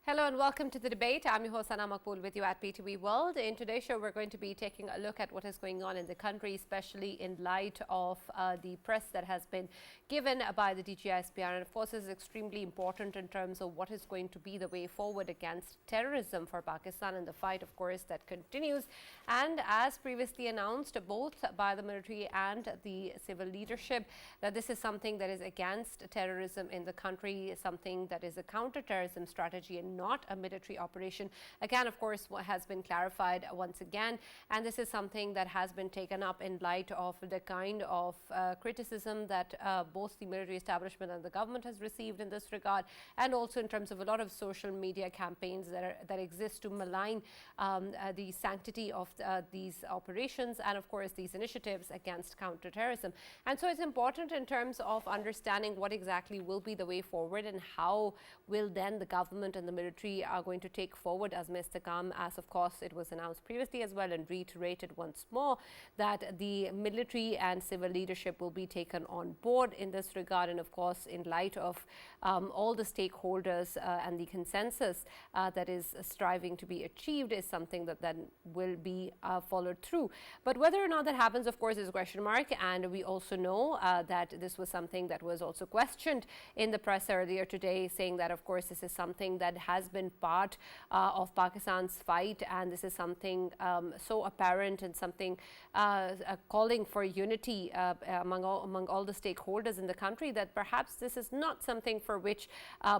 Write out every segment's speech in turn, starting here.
Hello and welcome to the debate. I'm your host Sana Makbul with you at PTV World. In today's show, we're going to be taking a look at what is going on in the country, especially in light of the press that has been given by the DGISPR. And of course, this is extremely important in terms of what is going to be the way forward against terrorism for Pakistan and the fight, of course, that continues. And as previously announced, both by the military and the civil leadership, that this is something that is against terrorism in the country, something that is a counter-terrorism strategy and not a military operation. Again, of course, what has been clarified once again, and this is something that has been taken up in light of the kind of criticism that both the military establishment and the government has received in this regard, and also in terms of a lot of social media campaigns that exist to malign the sanctity of these operations and, of course, these initiatives against counterterrorism. And so it's important in terms of understanding what exactly will be the way forward and how will then the government and the military are going to take forward Azm Istehkam, as of course it was announced previously as well and reiterated once more that the military and civil leadership will be taken on board in this regard. And of course, in light of all the stakeholders and the consensus that is striving to be achieved is something that then will be followed through. But whether or not that happens, of course, is a question mark. And we also know that this was something that was also questioned in the press earlier today, saying that, of course, this is something that has been part of Pakistan's fight, and this is something so apparent and something calling for unity among all the stakeholders in the country, that perhaps this is not something for which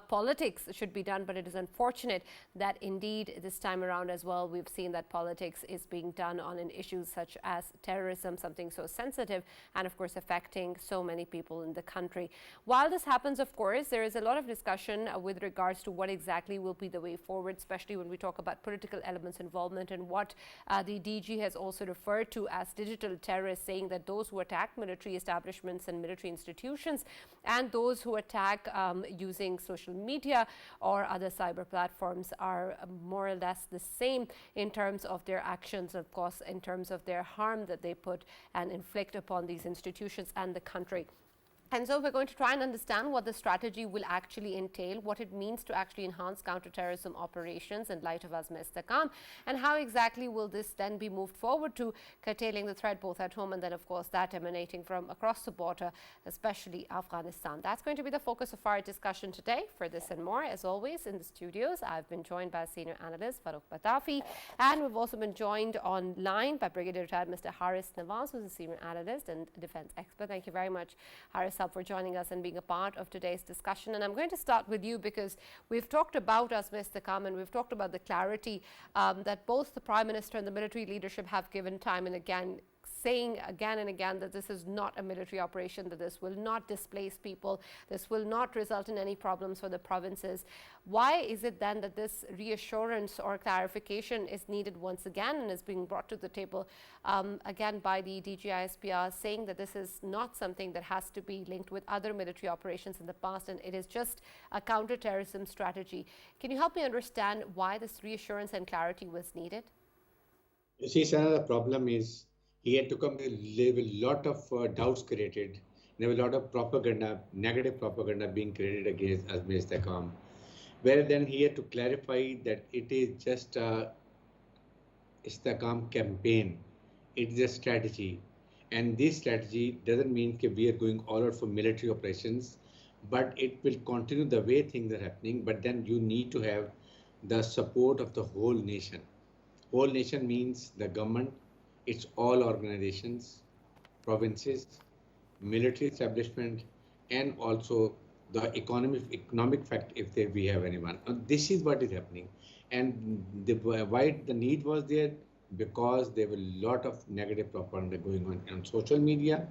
politics should be done. But it is unfortunate that indeed this time around as well, we've seen that politics is being done on an issue such as terrorism, something so sensitive and of course affecting so many people in the country. While this happens, of course, there is a lot of discussion with regards to what exactly will be the way forward, especially when we talk about political elements involvement and what the DG has also referred to as digital terrorists, saying that those who attack military establishments and military institutions and those who attack using social media or other cyber platforms are more or less the same in terms of their actions, of course, in terms of their harm that they put and inflict upon these institutions and the country. And so we're going to try and understand what the strategy will actually entail, what it means to actually enhance counterterrorism operations in light of Azm Istehkam, and how exactly will this then be moved forward to curtailing the threat both at home and then, of course, that emanating from across the border, especially Afghanistan. That's going to be the focus of our discussion today. For this and more, as always, in the studios, I've been joined by senior analyst Farooq Batafi, and we've also been joined online by Brigadier Retired Mr. Haris Nawaz, who's a senior analyst and defense expert. Thank you very much, Haris, for joining us and being a part of today's discussion. And I'm going to start with you because we've talked about Azm Istehkam and we've talked about the clarity that both the Prime Minister and the military leadership have given time and again, saying again and again that this is not a military operation, that this will not displace people, this will not result in any problems for the provinces. Why is it then that this reassurance or clarification is needed once again and is being brought to the table again by the DGISPR, saying that this is not something that has to be linked with other military operations in the past and it is just a counter-terrorism strategy? Can you help me understand why this reassurance and clarity was needed? You see, Sana, the problem is he had to come with a lot of doubts created. There was a lot of propaganda, negative propaganda being created against Azm Istehkam. Where then he had to clarify that it is just a Istehkam campaign. It is a strategy. And this strategy doesn't mean that we are going all out for military operations, but it will continue the way things are happening. But then you need to have the support of the whole nation. Whole nation means the government, it's all organizations, provinces, military establishment, and also the economic fact if we have anyone. This is what is happening. And why the need was there? Because there were a lot of negative propaganda going on social media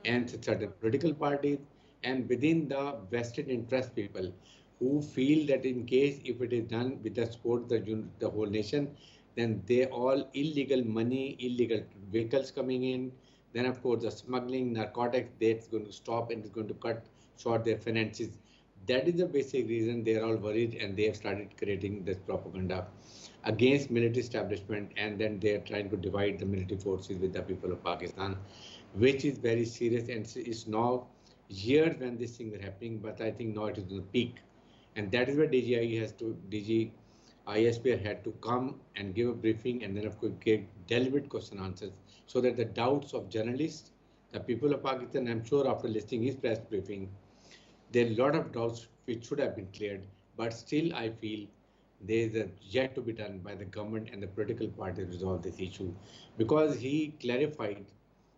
and certain political parties and within the vested interest people who feel that in case if it is done with the support of the whole nation, then they all illegal money, illegal vehicles coming in. Then, of course, the smuggling, narcotics, that's going to stop and it's going to cut short their finances. That is the basic reason they are all worried and they have started creating this propaganda against military establishment, and then they are trying to divide the military forces with the people of Pakistan, which is very serious and it's now years when this thing is happening, but I think now it is on the peak. And that is where DG ISP had to come and give a briefing and then of course give deliberate question answers so that the doubts of journalists, the people of Pakistan, I'm sure after listening his press briefing, there are a lot of doubts which should have been cleared, but still I feel there is a yet to be done by the government and the political party to resolve this issue because he clarified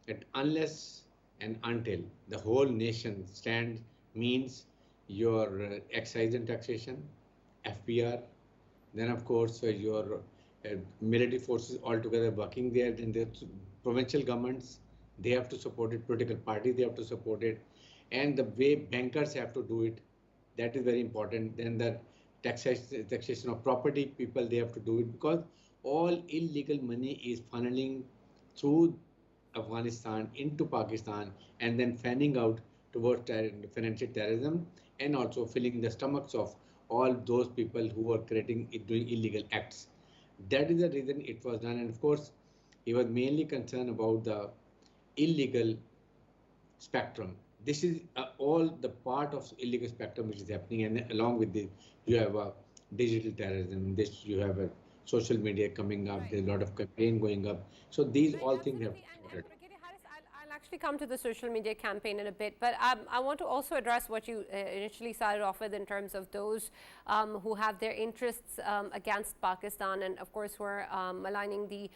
that unless and until the whole nation stands means your excise and taxation, FPR, then of course your military forces altogether working there, then the provincial governments, they have to support it, political parties, they have to support it, and the way bankers have to do it, that is very important. Then the taxation of property, people, they have to do it because all illegal money is funneling through Afghanistan into Pakistan and then fanning out towards financial terrorism and also filling the stomachs of all those people who are doing illegal acts. That is the reason it was done. And of course, he was mainly concerned about the illegal spectrum. This is all the part of illegal spectrum which is happening, and along with this, you have digital terrorism. This you have a social media coming up. Right. There's a lot of campaign going up. So these all things have. And Brigadier Harris, I'll actually come to the social media campaign in a bit, but I want to also address what you initially started off with in terms of those who have their interests against Pakistan and, of course, who are maligning the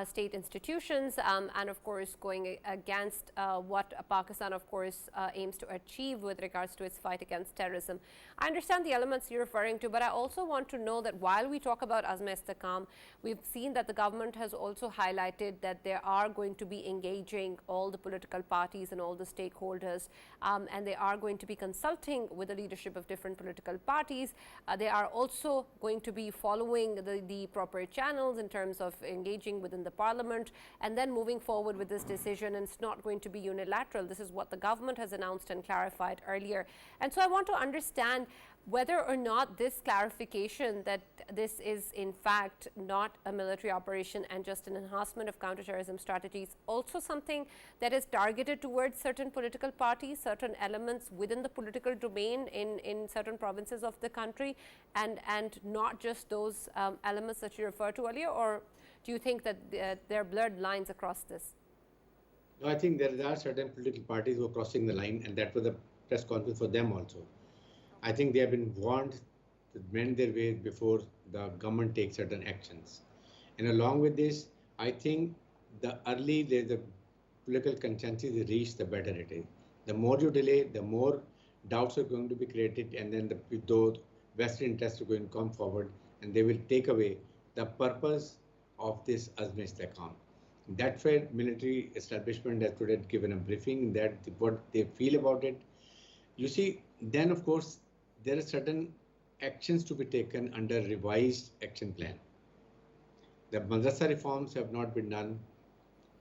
state institutions and, of course, going against what Pakistan, of course, aims to achieve with regards to its fight against terrorism. I understand the elements you're referring to, but I also want to know that while we talk about Azm-e-Istehkam, we've seen that the government has also highlighted that they are going to be engaging all the political parties and all the stakeholders, and they are going to be consulting with the leadership of different political parties. They are also going to be following the proper channels in terms of engaging within the parliament and then moving forward with this decision. And it's not going to be unilateral. This is what the government has announced and clarified earlier. And so I want to understand whether or not this clarification that this is in fact not a military operation and just an enhancement of counterterrorism strategies, also something that is targeted towards certain political parties, certain elements within the political domain in certain provinces of the country, and not just those elements that you referred to earlier, or do you think that there are blurred lines across this? No, I think there are certain political parties who are crossing the line, and that was a press conference for them also. I think they have been warned to mend their ways before the government takes certain actions. And along with this, I think the early the political consensus is reached, the better it is. The more you delay, the more doubts are going to be created, and then those vested interests are going to come forward, and they will take away the purpose of this Azm-e-Istehkam. That's why military establishment has today given a briefing that what they feel about it. You see, then of course, there are certain actions to be taken under revised action plan. The madrasa reforms have not been done.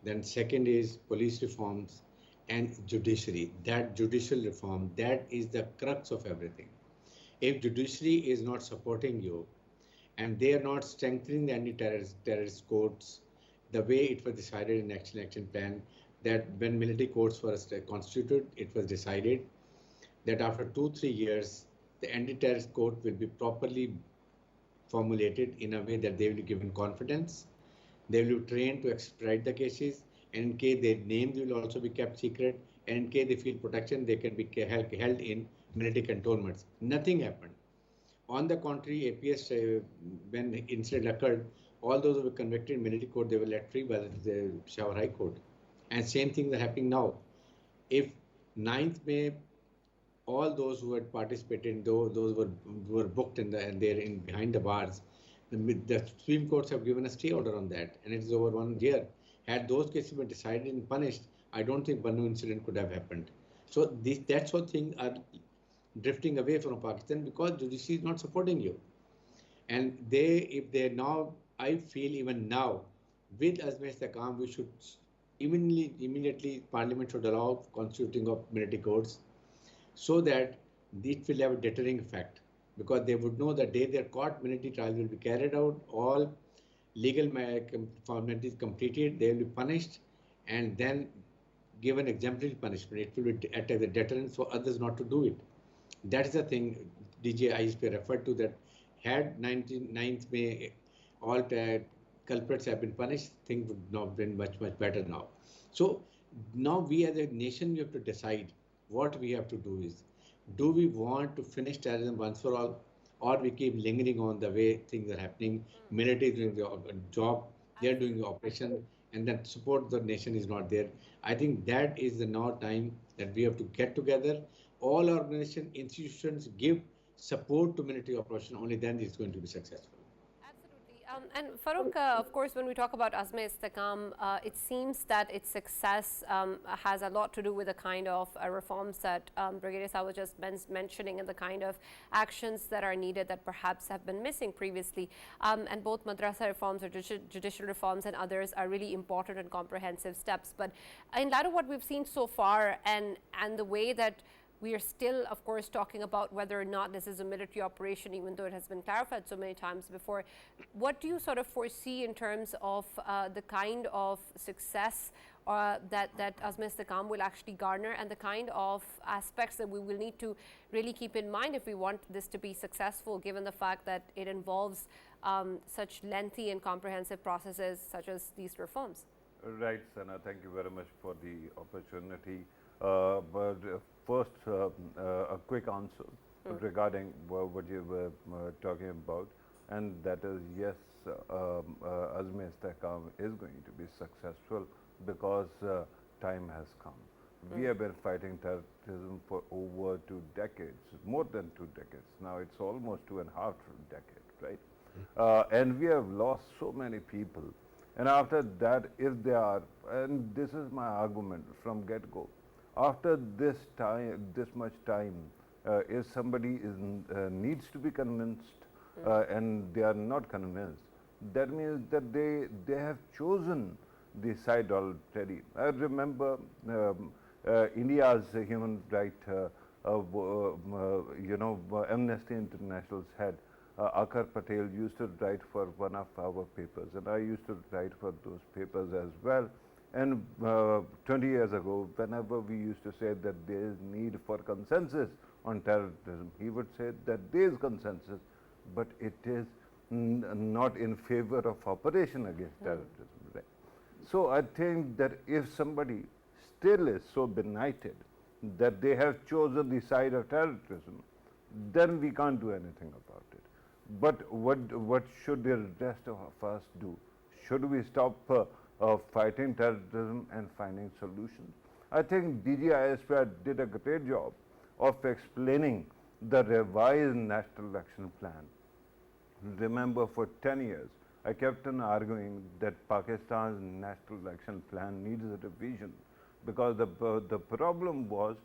Then second is police reforms and judiciary. That judicial reform, that is the crux of everything. If judiciary is not supporting you and they are not strengthening the anti-terrorist courts, the way it was decided in action plan, that when military courts were constituted, it was decided that after 2-3 years, the anti-terrorist court will be properly formulated in a way that they will be given confidence. They will be trained to expedite the cases, and in case their names will also be kept secret, and in case they feel protection, they can be held in military cantonments. Nothing happened. On the contrary, APS, when the incident occurred, all those who were convicted in military court, they were let free by the Peshawar High Court. And same thing is happening now. If 9th May, all those who had participated, those were booked and they're in behind the bars, the Supreme Courts have given a stay order on that, and it's over 1 year. Had those cases been decided and punished, I don't think Bannu incident could have happened. So that's what things are drifting away from Pakistan because judiciary is not supporting you. And if they now, I feel even now, with Azm-e-Istehkam, we should immediately Parliament should allow constituting of military courts, so that it will have a deterring effect, because they would know that they're caught, military trials will be carried out, all legal formalities completed, they will be punished, and then given exemplary punishment. It will act as a deterrent for others not to do it. That is the thing. DJ ISP referred to, that had 19th May all culprits have been punished, things would now have been much, much better now. So now we as a nation, we have to decide what we have to do is, do we want to finish terrorism once for all, or we keep lingering on the way things are happening? Military is doing the job, they are doing the operation, and that support the nation is not there. I think that is the now time that we have to get together. All organization institutions give support to military operation. Only then it's going to be successful. Absolutely. And Farooq, of course, when we talk about Azm-e Istikam, it seems that its success has a lot to do with the kind of reforms that Brigadier Saab was just mentioning, and the kind of actions that are needed that perhaps have been missing previously. And both madrasa reforms or judicial reforms and others are really important and comprehensive steps. But in light of what we've seen so far, and the way that we are still, of course, talking about whether or not this is a military operation, even though it has been clarified so many times before. What do you sort of foresee in terms of the kind of success that Azm-e Istikam will actually garner, and the kind of aspects that we will need to really keep in mind if we want this to be successful, given the fact that it involves such lengthy and comprehensive processes such as these reforms? Right, Sana, thank you very much for the opportunity. But first, a quick answer regarding what you were talking about, and that is, yes, Azm-e Istikam is going to be successful because time has come. We have been fighting terrorism for over 2 decades, more than 2 decades. Now it's almost 2.5 decades, right? And we have lost so many people. And after that, if they are, and this is my argument from get-go, after this time, this much time, if somebody needs to be convinced and they are not convinced, that means that they have chosen the side already. I remember India's human rights, Amnesty International's head, Akar Patel, used to write for one of our papers, and I used to write for those papers as well. And 20 years ago, whenever we used to say that there is need for consensus on terrorism, he would say that there is consensus, but it is not in favor of operation against terrorism. Right? So I think that if somebody still is so benighted that they have chosen the side of terrorism, then we can't do anything about it. But what should the rest of us do? Should we stop fighting terrorism and finding solutions? I think DGISP did a great job of explaining the revised National Action Plan. Remember, for 10 years, I kept on arguing that Pakistan's National Action Plan needs a revision, because the problem was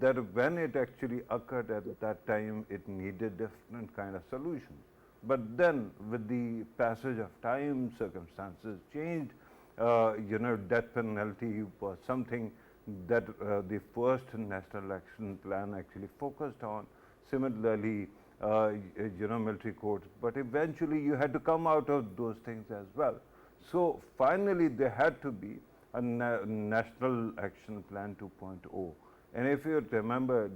that when it actually occurred at that time, it needed different kind of solutions. But then, with the passage of time, circumstances changed. Death penalty was something that the first National Action Plan actually focused on. Similarly, military courts. But eventually, you had to come out of those things as well. So finally, there had to be a National Action Plan 2.0. And if you remember,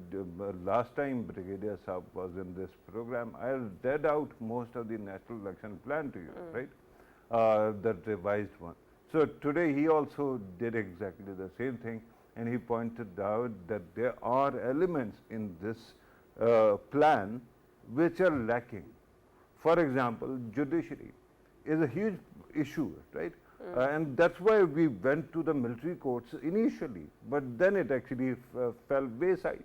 last time Brigadier Saab was in this program, I read out most of the National Action Plan to you, right? The revised one. So today he also did exactly the same thing, and he pointed out that there are elements in this plan which are lacking. For example, judiciary is a huge issue, right? And that's why we went to the military courts initially, but then it actually fell wayside.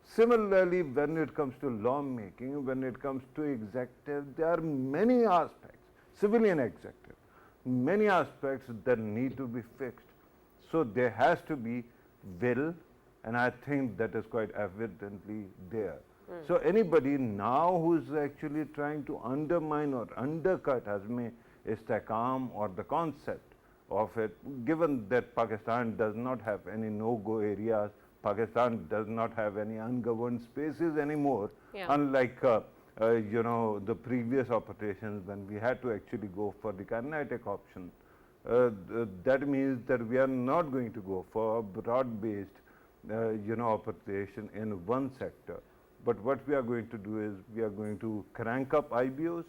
Similarly, when it comes to lawmaking, when it comes to executive, there are many aspects, civilian executive, many aspects that need to be fixed. So there has to be will, and I think that is quite evidently there. So anybody now who is actually trying to undermine or undercut Azm-e Istikam or the concept of it, given that Pakistan does not have any no-go areas, Pakistan does not have any ungoverned spaces anymore, unlike the previous operations when we had to actually go for the kinetic option. That means that we are not going to go for a broad-based operation in one sector. But what we are going to do is we are going to crank up IBOs.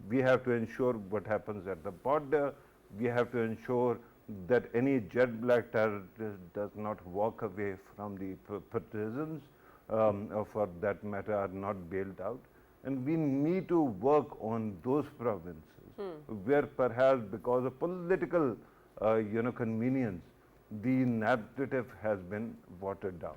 We have to ensure what happens at the border. We have to ensure that any jet black terrorist does not walk away from the prisons, or for that matter, are not bailed out. And we need to work on those provinces where perhaps because of political convenience, the narrative has been watered down.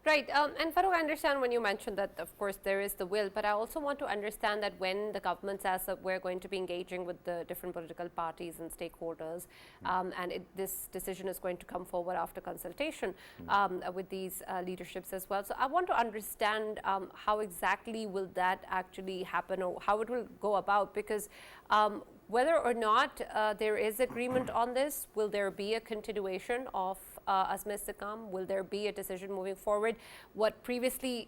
Right. And Farooq, I understand when you mentioned that, of course, there is the will, but I also want to understand that when the government says that we're going to be engaging with the different political parties and stakeholders, and this decision is going to come forward after consultation with these leaderships as well. So I want to understand how exactly will that actually happen, or how it will go about, because whether or not there is agreement on this, will there be a continuation of Azmi Istiqam? Will there be a decision moving forward? What previously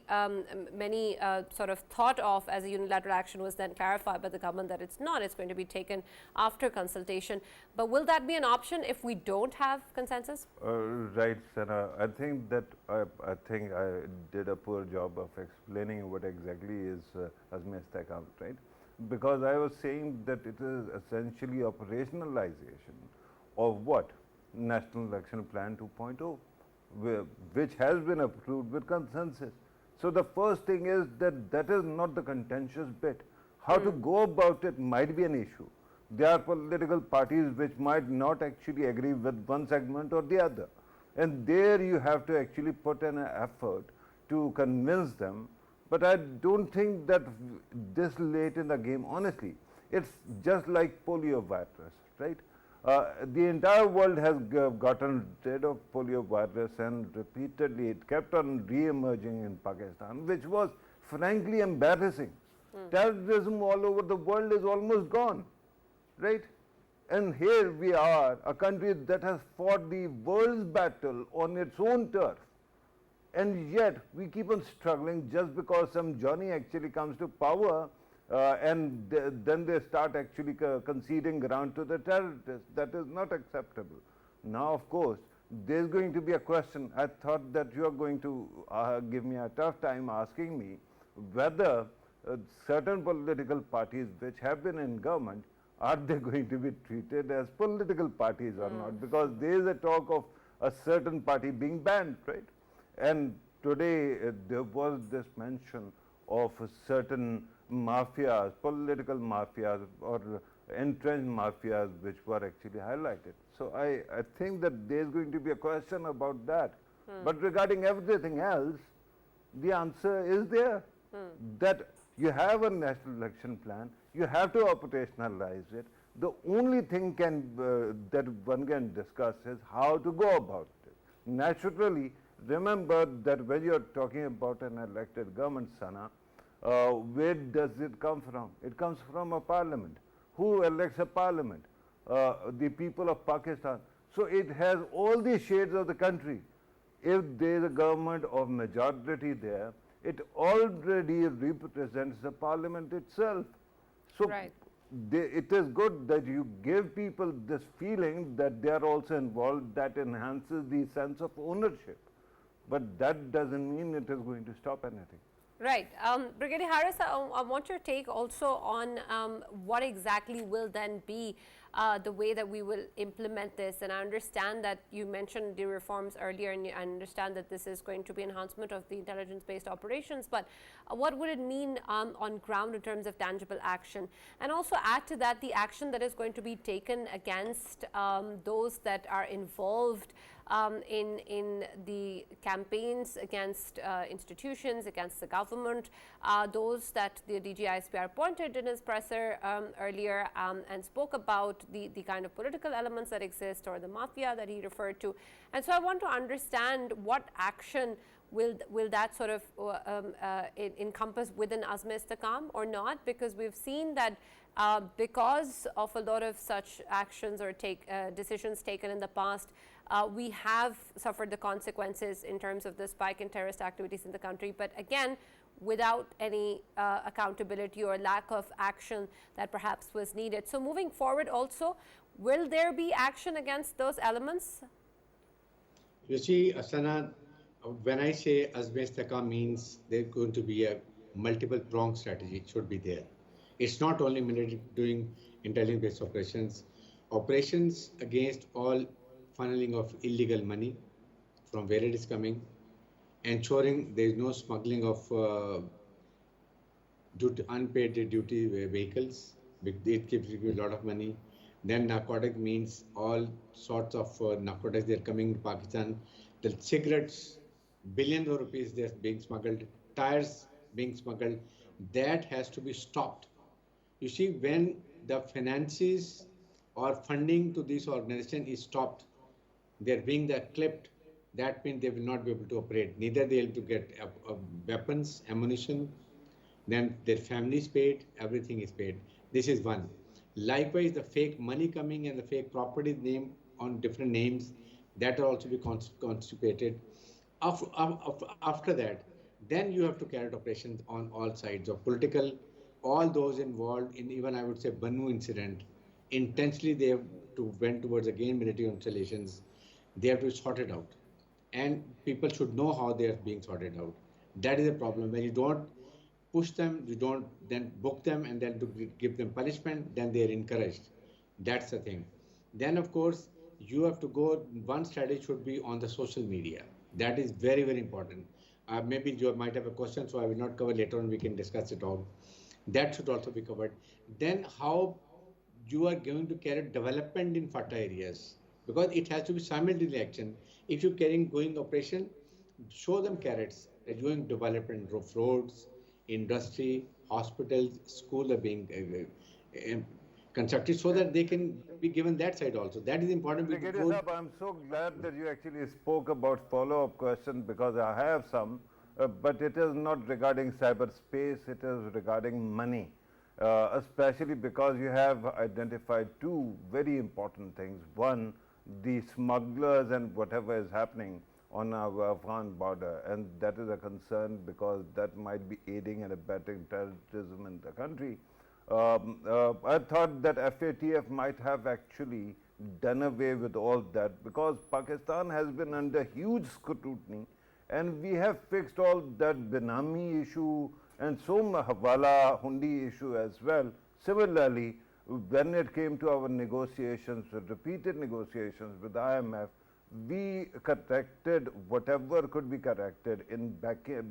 many sort of thought of as a unilateral action was then clarified by the government that it's not. It's going to be taken after consultation. But will that be an option if we don't have consensus? Right, Sana. I think that I did a poor job of explaining what exactly is Azmi Istiqam, right? Because I was saying that it is essentially operationalization of what? National Action Plan 2.0, which has been approved with consensus. So the first thing is that is not the contentious bit. How to go about it might be an issue. There are political parties which might not actually agree with one segment or the other. And there you have to actually put in an effort to convince them. But I don't think that this late in the game, honestly, it's just like polio virus, right? The entire world has gotten rid of polio virus, and repeatedly it kept on re-emerging in Pakistan, which was frankly embarrassing. Terrorism all over the world is almost gone, right? And here we are, a country that has fought the world's battle on its own turf. And yet we keep on struggling just because some Johnny actually comes to power, and then they start actually conceding ground to the terrorists. That is not acceptable. Now, of course, there is going to be a question. I thought that you are going to give me a tough time asking me whether certain political parties which have been in government, are they going to be treated as political parties or not? Because there is a talk of a certain party being banned, right? And today there was this mention of certain mafias, political mafias or entrenched mafias which were actually highlighted. So I think that there is going to be a question about that. But regarding everything else, the answer is there. That you have a national election plan, you have to operationalize it. The only thing that one can discuss is how to go about it. Naturally, remember that when you are talking about an elected government, Sana, where does it come from? It comes from a parliament. Who elects a parliament? The people of Pakistan. So it has all the shades of the country. If there is a government of majority there, it already represents the parliament itself. So Right. It is good that you give people this feeling that they are also involved. That enhances the sense of ownership. But that doesn't mean it is going to stop anything. Right. Brigadier Harris, I want your take also on what exactly will then be the way that we will implement this. And I understand that you mentioned the reforms earlier, and I understand that this is going to be enhancement of the intelligence-based operations. But what would it mean on ground in terms of tangible action? And also add to that the action that is going to be taken against those that are involved in the campaigns against institutions, against the government, those that the DGISPR pointed in his presser earlier and spoke about the kind of political elements that exist, or the mafia that he referred to. And so I want to understand what action will that sort of encompass within Azmi Istiqam or not, because we've seen that because of a lot of such actions or decisions taken in the past, we have suffered the consequences in terms of the spike in terrorist activities in the country, but again, without any accountability or lack of action that perhaps was needed. So moving forward also, will there be action against those elements? You see, Asana, When I say Azbestaka means there's going to be a multiple prong strategy should be there. It's not only military doing intelligence based operations, operations against all funneling of illegal money from where it is coming, ensuring there is no smuggling of unpaid duty vehicles. It gives you a lot of money. Then narcotic means all sorts of narcotics they're coming to Pakistan. The cigarettes, billions of rupees they're being smuggled, tires being smuggled. That has to be stopped. You see, when the finances or funding to this organization is stopped, they're being clipped. That means they will not be able to operate. Neither they'll be able to get weapons, ammunition, then their family is paid, everything is paid. This is one. Likewise, the fake money coming and the fake property name on different names, that will also be constipated. After that, then you have to carry out operations on all sides of political, all those involved in even I would say Bannu incident. Intensely, they have to went towards again military installations. They have to sort it out, and people should know how they are being sorted out. That is a problem. When you don't push them, you don't then book them and then to give them punishment, then they are encouraged. That's the thing. Then, of course, you have to go, one strategy should be on the social media. That is very, very important. Maybe you might have a question, so I will not cover later on, we can discuss it all. That should also be covered. Then how you are going to carry development in FATA areas, because it has to be simultaneous action. If you're carrying going operation, show them carrots that you're doing development of roads, industry, hospitals, schools are being constructed so that they can be given that side also. That is important. Brigadier Saab, I'm so glad that you actually spoke about follow-up question because I have some, but it is not regarding cyberspace, it is regarding money, especially because you have identified two very important things. One, the smugglers and whatever is happening on our Afghan border, and that is a concern because that might be aiding and abetting terrorism in the country. I thought that FATF might have actually done away with all that because Pakistan has been under huge scrutiny and we have fixed all that Benami issue and some Hawala Hundi issue as well. Similarly, when it came to our negotiations, repeated negotiations with IMF, we corrected whatever could be corrected in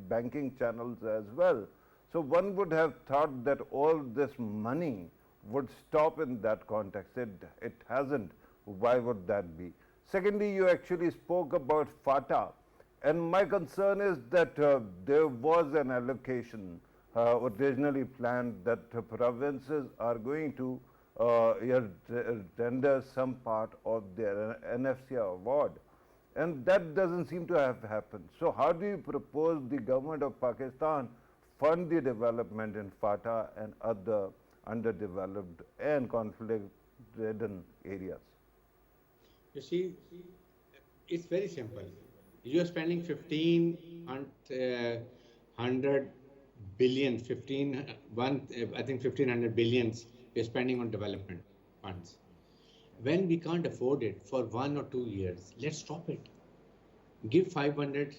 banking channels as well. So one would have thought that all this money would stop in that context. It hasn't. Why would that be? Secondly, you actually spoke about FATA, and my concern is that there was an allocation originally planned that provinces are going to render some part of their NFC award, and that doesn't seem to have happened. So how do you propose the government of Pakistan fund the development in FATA and other underdeveloped and conflict-ridden areas? You see, it's very simple. You are spending 1,500 billion, 1,500 billions we are spending on development funds. When we can't afford it for 1 or 2 years, let's stop it. Give 500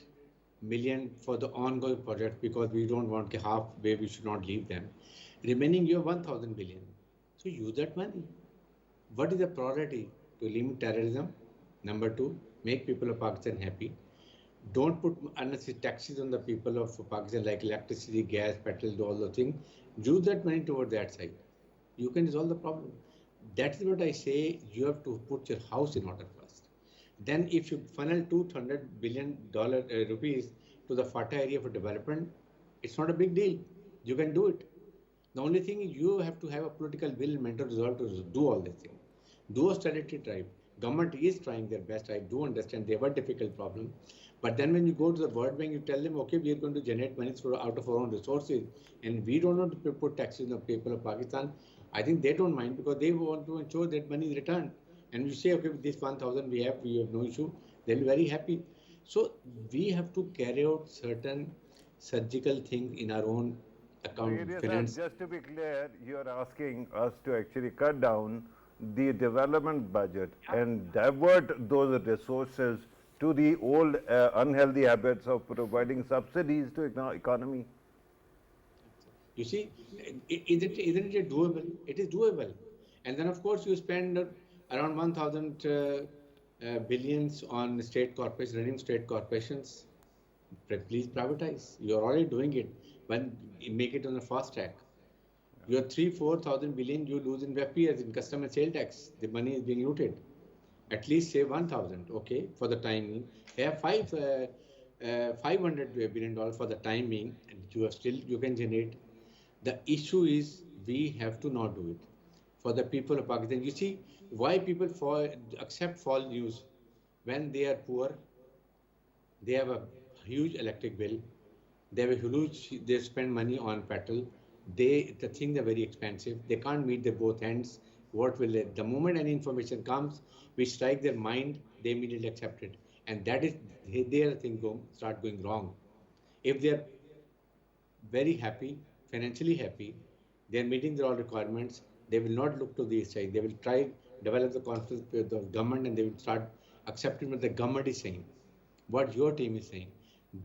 million for the ongoing project because we don't want halfway, we should not leave them. Remaining you have 1,000 billion. So use that money. What is the priority? To limit terrorism. Number 2, make people of Pakistan happy. Don't put unnecessary taxes on the people of Pakistan like electricity, gas, petrol, all those things. Use that money toward that side. You can resolve the problem. That is what I say, you have to put your house in order first. Then if you funnel $200 billion rupees to the FATA area for development, it's not a big deal. You can do it. The only thing is you have to have a political will and mental resolve to do all these things. Do a strategy drive. Government is trying their best. I do understand they have a difficult problem. But then when you go to the World Bank, you tell them, okay, we are going to generate money out of our own resources, and we don't want to put taxes on the people of Pakistan. I think they don't mind because they want to ensure that money is returned. And you say, okay, with this 1,000 we have no issue. They'll be very happy. So we have to carry out certain surgical things in our own account. Finance. Just to be clear, you are asking us to actually cut down the development budget and divert those resources to the old unhealthy habits of providing subsidies to economy. You see, isn't it doable? It is doable. And then, of course, you spend around 1,000 billions on state corporations, running state corporations. Please privatize. You're already doing it. When you make it on a fast track. Your 4,000 billion you lose in FPS, in custom and sale tax. The money is being looted. At least say 1,000, okay, for the timing. Have 500 billion dollars for the timing, and you can generate. The issue is we have to not do it for the people of Pakistan. You see why people accept false news when they are poor. They have a huge electric bill. They spend money on petrol. The things are very expensive. They can't meet the both ends. The moment any information comes, we strike their mind, they immediately accept it. And that is their thing start going wrong. If they're very happy, financially happy, they're meeting their all requirements, they will not look to the side. They will try develop the confidence with the government, and they will start accepting what the government is saying, what your team is saying.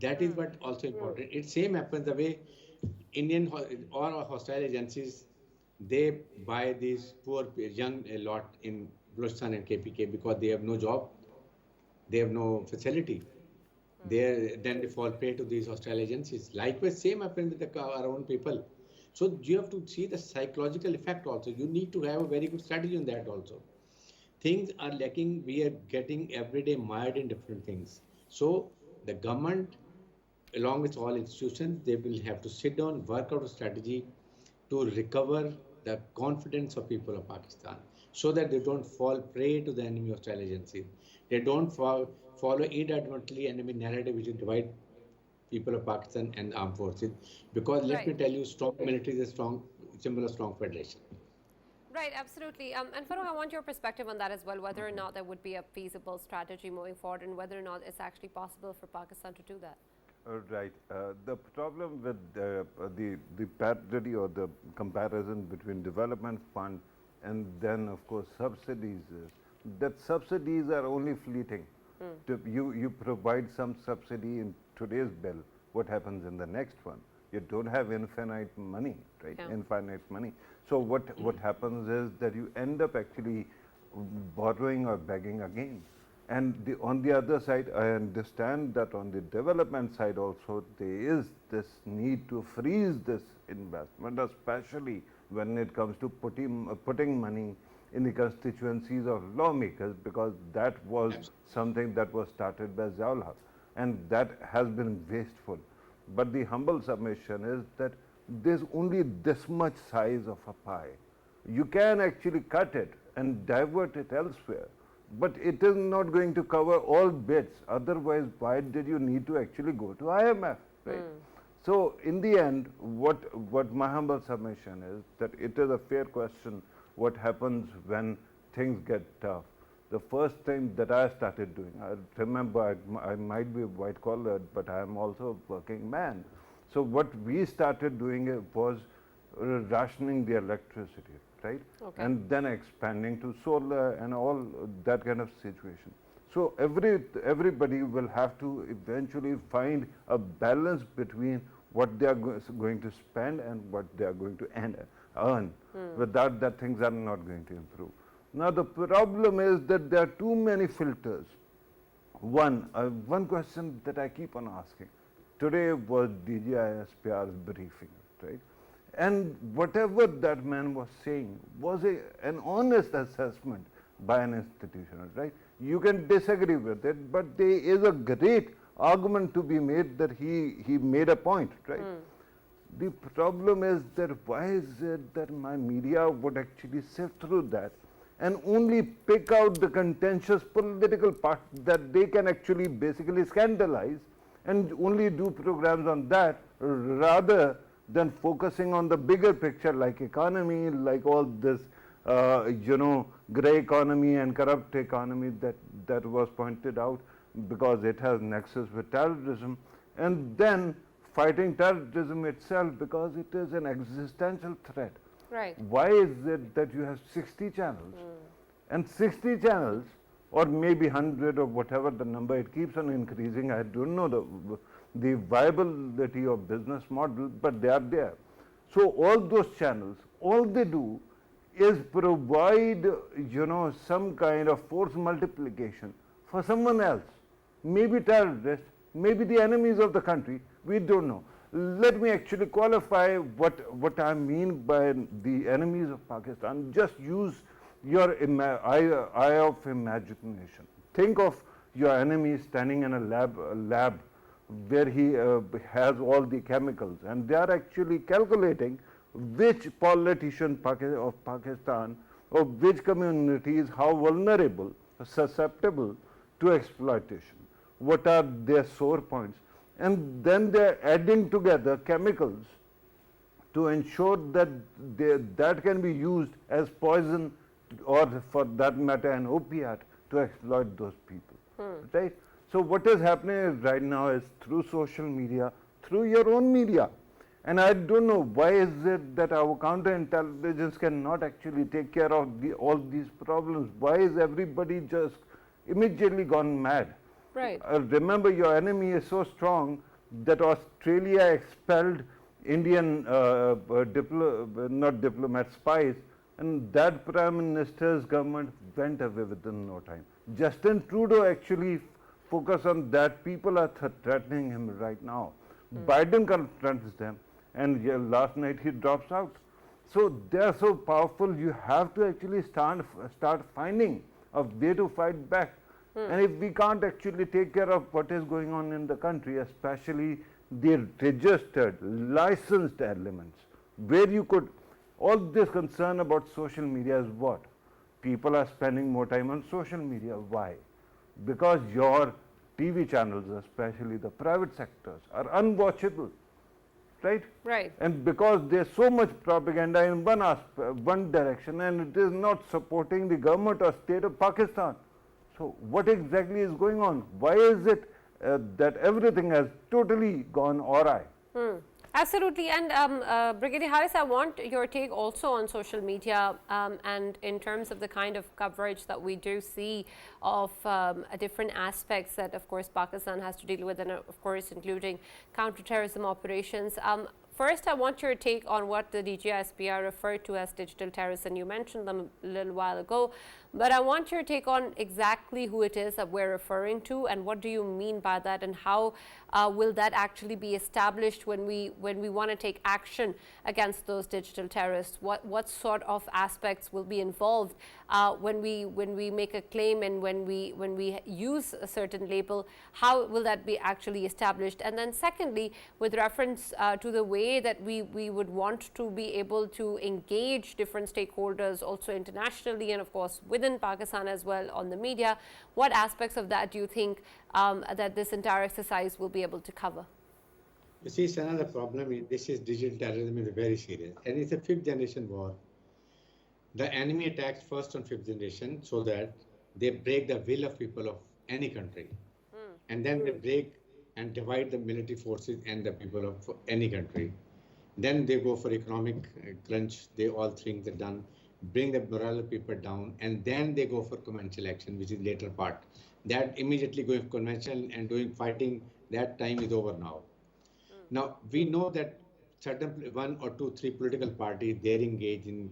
That is what also important. It same happens the way Indian or hostile agencies, they buy these poor young a lot in Balochistan and KPK because they have no job, they have no facility. Then they fall prey to these hostile agencies. Likewise, same happens with our own people. So you have to see the psychological effect also. You need to have a very good strategy on that also. Things are lacking. We are getting every day mired in different things. So the government, along with all institutions, they will have to sit down, work out a strategy to recover the confidence of people of Pakistan, so that they don't fall prey to the enemy hostile agencies. They don't follow inadvertently enemy narrative which will divide people of Pakistan and armed forces. Because let me tell you, strong military is a strong symbol of strong federation. Right, absolutely. And Farooq, I want your perspective on that as well, whether or not there would be a feasible strategy moving forward and whether or not it's actually possible for Pakistan to do that. Right. The problem with the parity or the comparison between development fund and then, of course, subsidies is that subsidies are only fleeting. You provide some subsidy in today's bill. What happens in the next one? You don't have infinite money, right? Yeah. Infinite money. So what happens is that you end up actually borrowing or begging again. And on the other side, I understand that on the development side also, there is this need to freeze this investment, especially when it comes to putting money in the constituencies of lawmakers, because that was something that was started by Ziaul Haq, and that has been wasteful. But the humble submission is that there's only this much size of a pie. You can actually cut it and divert it elsewhere, but it is not going to cover all bits. Otherwise, why did you need to actually go to IMF, right? So in the end, what my humble submission is that it is a fair question, what happens when things get tough. The first thing that I started doing, I remember I might be white collared, but I am also a working man. So what we started doing was rationing the electricity, right? Okay. And then expanding to solar and all that kind of situation. So everybody will have to eventually find a balance between what they are going to spend and what they are going to earn. Without that, things are not going to improve. Now the problem is that there are too many filters. One question that I keep on asking. Today was DGISPR's briefing, right? And whatever that man was saying was an honest assessment by an institution, right? You can disagree with it, but there is a great argument to be made that he made a point, right? The problem is that why is it that my media would actually sift through that and only pick out the contentious political part that they can actually basically scandalize and only do programs on that rather than focusing on the bigger picture like economy, like all this, gray economy and corrupt economy that was pointed out because it has nexus with terrorism, and then fighting terrorism itself because it is an existential threat. Right. Why is it that you have 60 channels and 60 channels or maybe 100 or whatever the number, it keeps on increasing. I don't know the viability of business model, but they are there. So all those channels, all they do is provide, some kind of force multiplication for someone else, maybe terrorists, maybe the enemies of the country, we don't know. Let me actually qualify what I mean by the enemies of Pakistan. Just use your eye of imagination. Think of your enemy standing in a lab where he has all the chemicals, and they are actually calculating which politician of Pakistan or which community is how vulnerable, susceptible to exploitation. What are their sore points? And then they're adding together chemicals to ensure that that can be used as poison, or for that matter an opiate, to exploit those people. Right? So what is happening right now is through social media, through your own media. And I don't know why is it that our counterintelligence cannot actually take care of all these problems. Why is everybody just immediately gone mad? Right. Remember, your enemy is so strong that Australia expelled Indian not diplomats, spies, and that Prime Minister's government went away within no time. Justin Trudeau actually focused on that. People are threatening him right now. Biden confronts them, and last night he drops out. So they are so powerful, you have to actually start finding a way to fight back. And if we can't actually take care of what is going on in the country, especially the registered, licensed elements, where you could, all this concern about social media is what? People are spending more time on social media. Why? Because your TV channels, especially the private sectors, are unwatchable. Right? Right. And because there's so much propaganda in one direction, and it is not supporting the government or state of Pakistan. So what exactly is going on? Why is it that everything has totally gone awry? Absolutely. And Brigadier Harris, I want your take also on social media and in terms of the kind of coverage that we do see of different aspects that, of course, Pakistan has to deal with, and of course, including counterterrorism operations. First, I want your take on what the DGISPR referred to as digital terrorists, and you mentioned them a little while ago. But I want your take on exactly who it is that we're referring to, and what do you mean by that, and how will that actually be established when we want to take action against those digital terrorists? What sort of aspects will be involved when we make a claim, and when we use a certain label? How will that be actually established? And then secondly, with reference to the way that we would want to be able to engage different stakeholders also internationally, and of course within Pakistan as well on the media, what aspects of that do you think that this entire exercise will be able to cover? You see, Sana, the problem is this is digital terrorism is very serious, and it's a fifth generation war. The enemy attacks first on fifth generation so that they break the will of people of any country, and then they break and divide the military forces and the people of any country. Then they go for economic crunch. They all think they're done, bring the morale of people down, and then they go for conventional action, which is later part. That immediately going conventional and doing fighting, that time is over now. Now, we know that certain one or two, three political parties, they're engaged in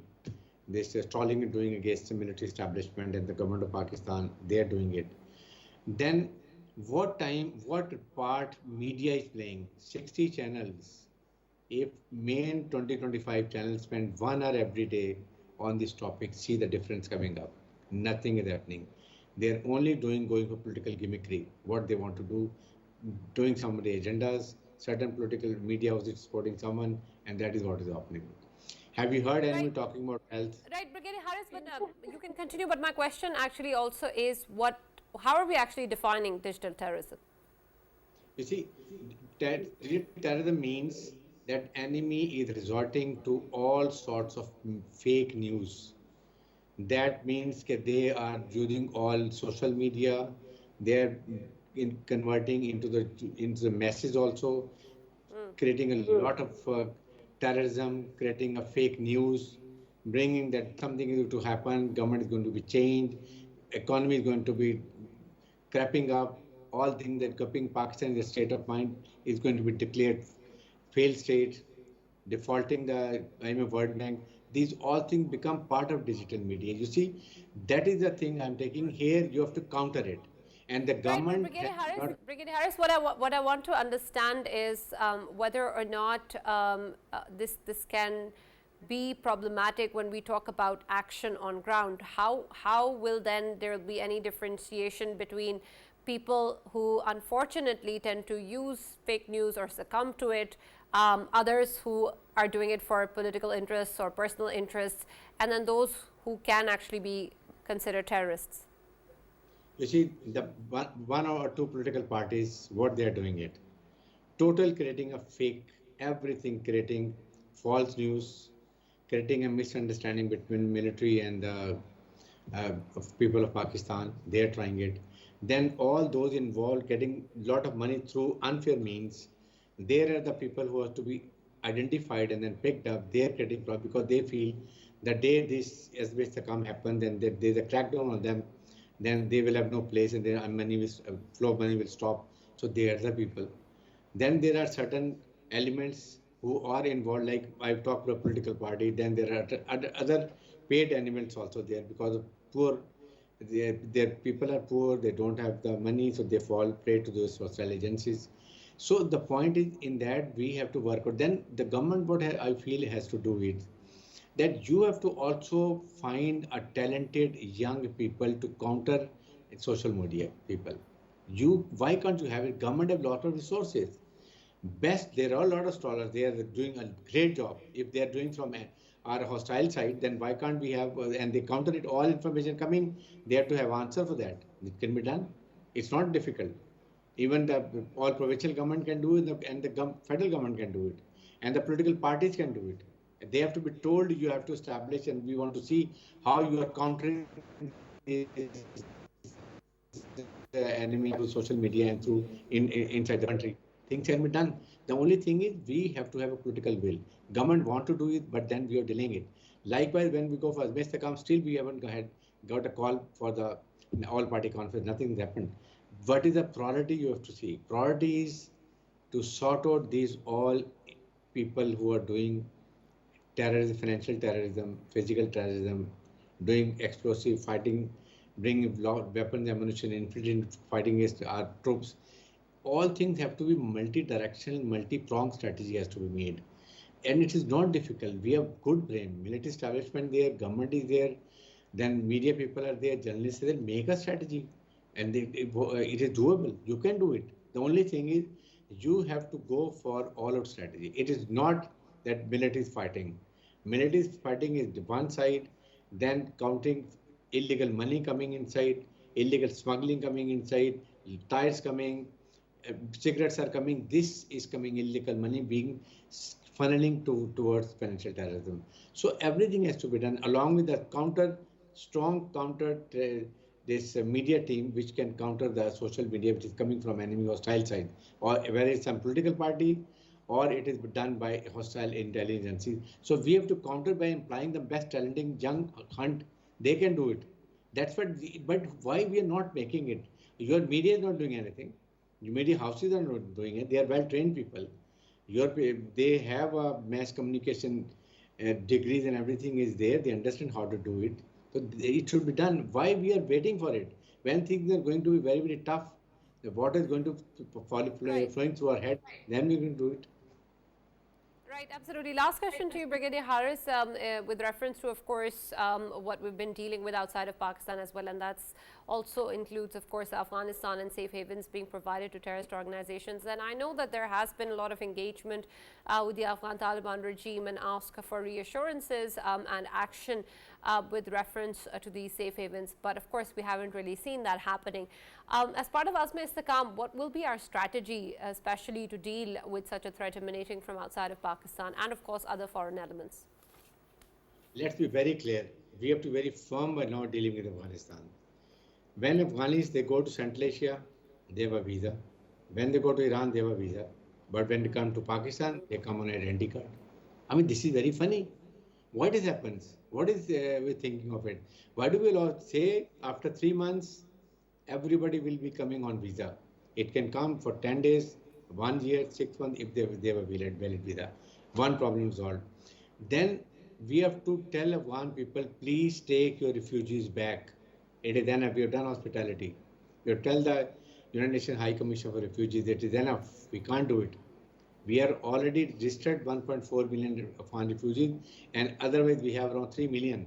this stalling and doing against the military establishment and the government of Pakistan, they're doing it. Then what part media is playing? 60 channels. If main 20-25 channels spend 1 hour every day on this topic, see the difference coming up. Nothing is happening. They're only going for political gimmickry, what they want to do, doing some of the agendas, certain political media houses supporting someone, and that is what is happening. Have you heard anyone talking about health? Right, Brigadier Harris, but you can continue. But my question actually also is how are we actually defining digital terrorism? You see, digital terrorism means that enemy is resorting to all sorts of fake news. That means that they are using all social media. They're converting into the message also, creating a lot of terrorism, creating a fake news, bringing that something is going to happen, government is going to be changed, economy is going to be crapping up, all things that coping Pakistan, the state of mind is going to be declared failed state, defaulting the IMF World Bank. These all things become part of digital media. You see, that is the thing I'm taking here. You have to counter it, and the Right, but government has not. Brigadier Harris, what I want to understand is whether or not this can be problematic when we talk about action on ground. How will then there be any differentiation between people who unfortunately tend to use fake news or succumb to it, others who are doing it for political interests or personal interests, and then those who can actually be considered terrorists? You see, the one or two political parties, what they are doing it, total creating a fake, everything creating false news, creating a misunderstanding between military and the of people of Pakistan. They are trying it. Then all those involved getting a lot of money through unfair means. There are the people who are to be identified and then picked up. They are getting problem because they feel the day this SBSCAM happen, then there's a crackdown on them, then they will have no place and their money will, flow of money will stop. So they are the people. Then there are certain elements who are involved, like I've talked about political party. Then there are other paid elements also there because of poor. Their people are poor. They don't have the money, so they fall prey to those social agencies. So the point is in that we have to work out. Then the government, what I feel has to do is that you have to also find a talented young people to counter social media people. Why can't you have it? Government have a lot of resources. Best, there are a lot of scholars. They are doing a great job. If they are doing from our hostile side, then why can't we have? And they counter it. All information coming, they have to have answer for that. It can be done. It's not difficult. Even the all provincial government can do it, and the federal government can do it, and the political parties can do it. They have to be told you have to establish, and we want to see how you are countering the enemy through social media and through inside the country. Things can be done. The only thing is we have to have a political will. Government want to do it, but then we are delaying it. Likewise, when we go for Azmestakam, still we haven't got a call for the all-party conference. Nothing happened. What is the priority you have to see? Priority is to sort out these all people who are doing terrorism, financial terrorism, physical terrorism, doing explosive fighting, bringing weapons, ammunition, infiltrating, fighting against our troops. All things have to be multi-directional, multi-pronged strategy has to be made. And it is not difficult. We have good brain, military establishment there, government is there, then media people are there, journalists are there, make a strategy. And it is doable. You can do it. The only thing is you have to go for all-out strategy. It is not that military is fighting. Military fighting is one side, then counting illegal money coming inside, illegal smuggling coming inside, tires coming, cigarettes are coming. This is coming, illegal money being funneling towards financial terrorism. So everything has to be done along with the strong counter. This media team which can counter the social media which is coming from enemy hostile side, or whether it's some political party or it is done by hostile intelligence. So we have to counter by implying the best talented young hunt. They can do it. That's what. But why we are not making it? Your media is not doing anything. Your media houses are not doing it. They are well-trained people. They have a mass communication degrees and everything is there. They understand how to do it. So it should be done. Why we are waiting for it? When things are going to be very, very tough, the water is going to flowing through our head, then we will do it. Right, absolutely. Last question to you, Brigadier Harris, with reference to, of course, what we've been dealing with outside of Pakistan as well, and that's also includes, of course, Afghanistan and safe havens being provided to terrorist organizations. And I know that there has been a lot of engagement with the Afghan Taliban regime and ask for reassurances and action with reference to these safe havens. But of course, we haven't really seen that happening. As part of Azm-e-Istikam, what will be our strategy, especially to deal with such a threat emanating from outside of Pakistan and, of course, other foreign elements? Let's be very clear. We have to be very firm by now dealing with Afghanistan. When Afghanis, they go to Central Asia, they have a visa. When they go to Iran, they have a visa. But when they come to Pakistan, they come on an identity card. I mean, this is very funny. What is happens? What is we thinking of it? Why do we all say after 3 months everybody will be coming on visa? It can come for 10 days, 1 year, 6 months if they have a valid visa. One problem solved. Then we have to tell Afghan people, please take your refugees back. It is enough. We have done hospitality. We have tell the United Nations High Commission for Refugees it is enough. We can't do it. We are already registered 1.4 million Afghan refugees, and otherwise we have around 3 million.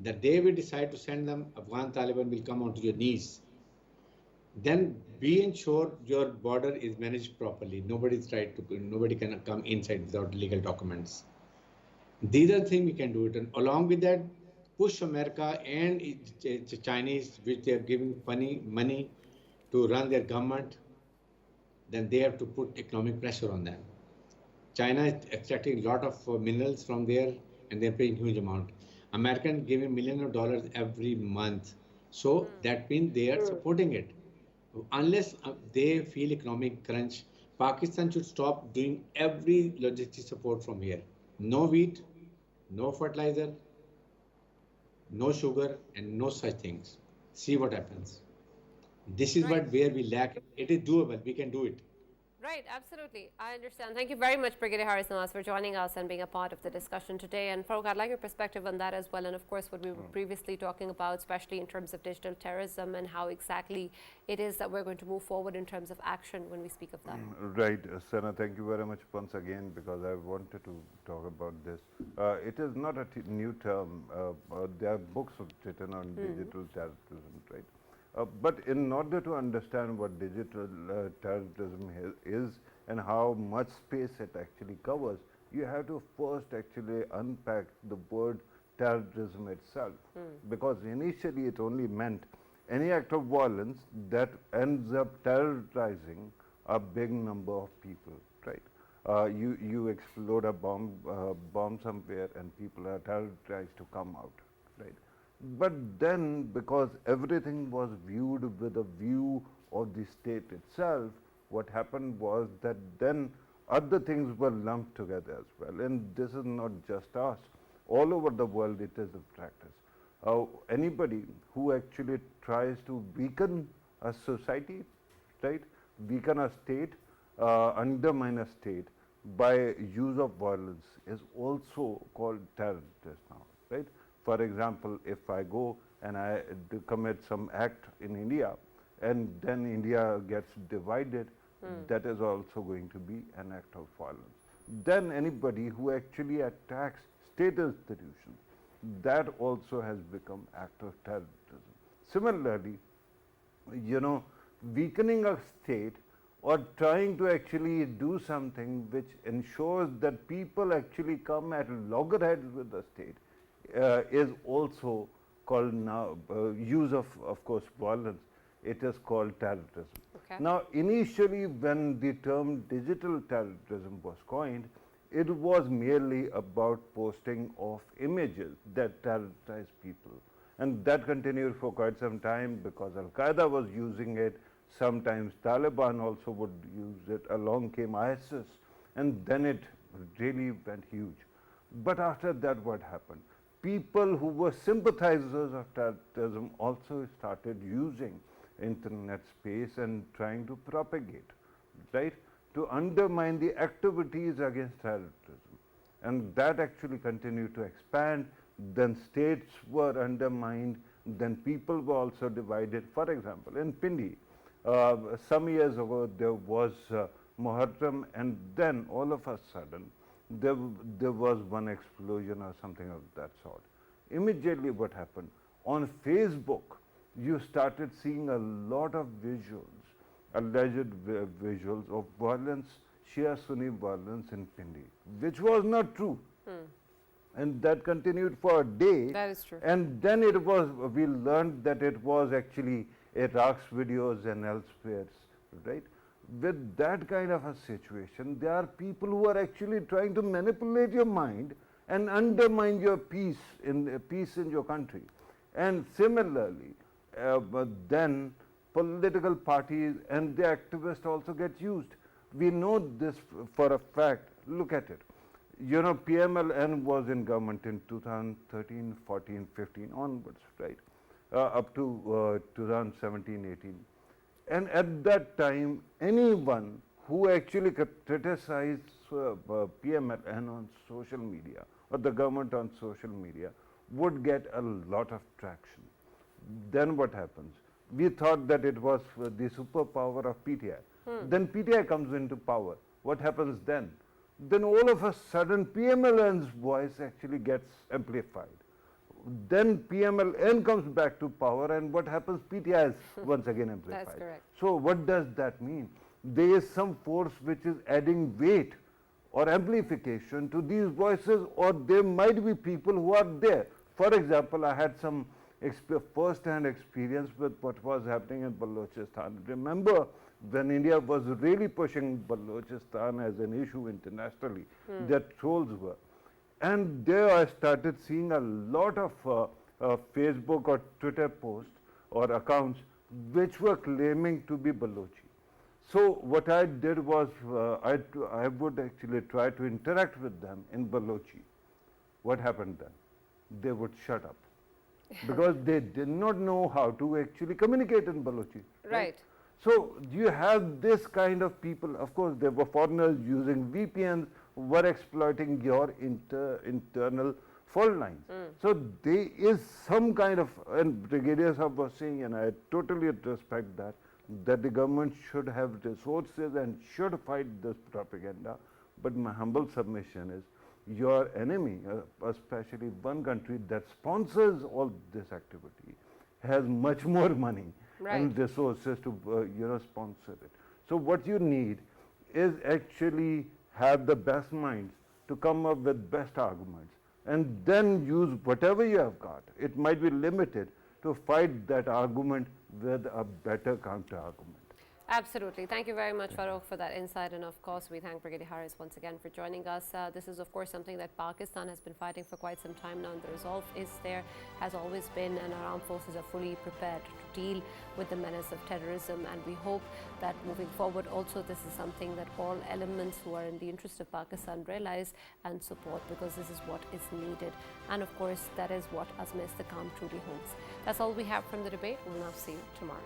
The day we decide to send them, Afghan Taliban will come onto your knees. Then be ensure your border is managed properly. Nobody can come inside without legal documents. These are the things we can do it. And along with that, push America and Chinese, which they are giving money to run their government, then they have to put economic pressure on them. China is extracting a lot of minerals from there and they're paying huge amount. American giving millions of dollars every month. So that means they are supporting it. Unless they feel economic crunch, Pakistan should stop doing every logistic support from here. No wheat, no fertilizer, no sugar, and no such things. See what happens. This is Right. where we lack. It is doable. We can do it. Right, absolutely. I understand. Thank you very much, Brigadier Haris Nawaz, for joining us and being a part of the discussion today. And Farooq, I'd like your perspective on that as well. And of course, what we were previously talking about, especially in terms of digital terrorism and how exactly it is that we're going to move forward in terms of action when we speak of that. Right, Sana, thank you very much once again because I wanted to talk about this. It is not a new term. There are books written on digital terrorism, right? But in order to understand what digital terrorism is and how much space it actually covers, you have to first actually unpack the word terrorism itself. Because initially it only meant any act of violence that ends up terrorizing a big number of people, right? You explode a bomb somewhere and people are terrorized to come out, right? But then, because everything was viewed with a view of the state itself, what happened was that then other things were lumped together as well. And this is not just us. All over the world, it is a practice. Anybody who actually tries to weaken a society, right, weaken a state, undermine a state by use of violence is also called terrorist now, right? For example, if I go and I commit some act in India and then India gets divided, that is also going to be an act of violence. Then anybody who actually attacks state institutions, that also has become act of terrorism. Similarly, weakening a state or trying to actually do something which ensures that people actually come at loggerheads with the state is also called now use of course violence. It is called terrorism. Okay. Now initially when the term digital terrorism was coined, it was merely about posting of images that terrorize people, and that continued for quite some time because Al-Qaeda was using it. Sometimes Taliban also would use it. Along came ISIS, and then it really went huge. But after that, what happened? People who were sympathizers of terrorism also started using internet space and trying to propagate, right, to undermine the activities against terrorism. And that actually continued to expand. Then states were undermined, then people were also divided. For example, in Pindi, some years ago there was Muharram, and then all of a sudden there was one explosion or something of that sort. Immediately what happened? On Facebook, you started seeing a lot of visuals, alleged visuals of violence, Shia Sunni violence in Pindi, which was not true. And that continued for a day. That is true. And then we learned that it was actually Iraq's videos and elsewhere, right? With that kind of a situation, there are people who are actually trying to manipulate your mind and undermine your peace in your country. And similarly, but then political parties and the activists also get used. We know this for a fact. Look at it. you know, PMLN was in government in 2013, 14, 15 onwards, right? Up to 2017, 18. And at that time, anyone who actually criticized PMLN on social media or the government on social media would get a lot of traction. Then what happens? We thought that it was the superpower of PTI. Then PTI comes into power. What happens then? Then all of a sudden PMLN's voice actually gets amplified. Then PMLN comes back to power, and what happens? PTI is once again amplified. That's correct. So what does that mean? There is some force which is adding weight or amplification to these voices, or there might be people who are there. For example, I had some first-hand experience with what was happening in Balochistan. Remember when India was really pushing Balochistan as an issue internationally, that trolls were. And there I started seeing a lot of Facebook or Twitter posts or accounts which were claiming to be Balochi. So what I did was I would actually try to interact with them in Balochi. What happened then? They would shut up because they did not know how to actually communicate in Balochi. Right. So you have this kind of people. Of course, there were foreigners using VPNs, were exploiting your internal fault lines. So there is some kind of, and Brigadier Sahab was saying, and I totally respect that the government should have resources and should fight this propaganda. But my humble submission is, your enemy, especially one country that sponsors all this activity, has much more money and resources to sponsor it. So what you need is actually have the best minds to come up with best arguments, and then use whatever you have got. It might be limited to fight that argument with a better counter argument. Absolutely. Thank you very much, Farokh, for that insight. And of course, we thank Brigadier Haris once again for joining us. This is, of course, something that Pakistan has been fighting for quite some time now, and the resolve is there, has always been, and our armed forces are fully prepared to deal with the menace of terrorism. And we hope that moving forward, also, this is something that all elements who are in the interest of Pakistan realize and support, because this is what is needed. And of course, that is what Azma Istikam truly holds. That's all we have from the debate. We'll now see you tomorrow.